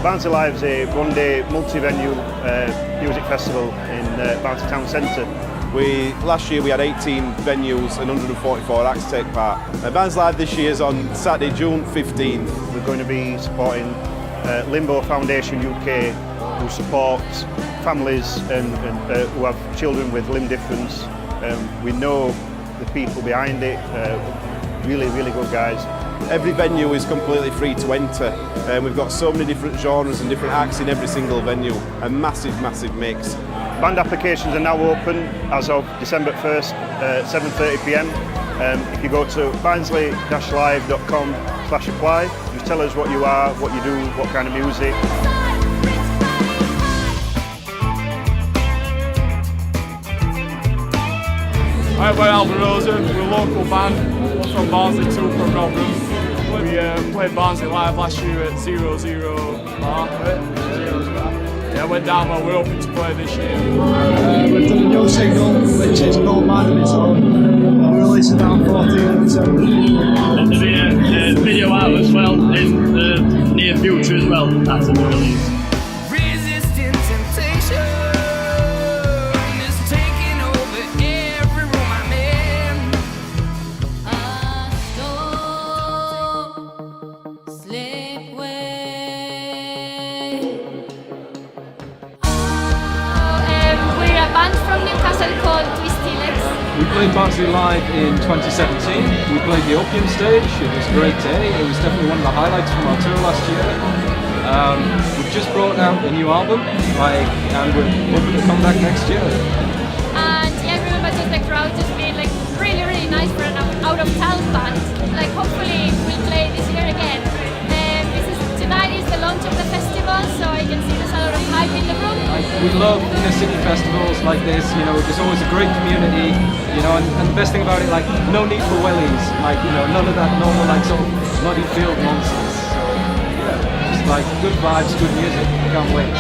Barnsley Live's a one-day multi-venue music festival in Barnsley Town Centre. Last year we had 18 venues and 144 acts take part. Barnsley Live this year is on Saturday, June 15th. We're going to be supporting Limbo Foundation UK, who supports families and who have children with limb difference. We know the people behind it, really good guys. Every venue is completely free to enter. We've got so many different genres and different acts in every single venue. A massive mix. Band applications are now open as of December 1st, 7:30 PM. If you go to barnsley-live.com/apply, just tell us what you are, what you do, what kind of music. Hi, we're Alba and Rosa. We're a local band from Barnsley, 2 from Rotherham. We played Barnsley Live last year at 00 Bar. Yeah, went down well. We're hoping to play this year. We've done a new single, which is called Man of Its Own. We're releasing that on 14th. There'll be a video out as well in the near future as well after the release. From Newcastle called Twist Helix. We played Barnsley Live in 2017. We played the Opium stage. It was a great day. It was definitely one of the highlights from our tour last year. We've just brought out a new album, and we're hoping to come back next year. And yeah, remember just the crowd just being like really nice for an out of town band. Like hopefully we'll play this year again. Tonight is the launch of the festival, so I can see there's a lot of hype in the room. We love inner city festivals like this, you know, there's always a great community, you know, and the best thing about it, like, no need for wellies, like, you know, none of that normal, like, sort of muddy field nonsense. So, yeah, just like good vibes, good music, can't wait.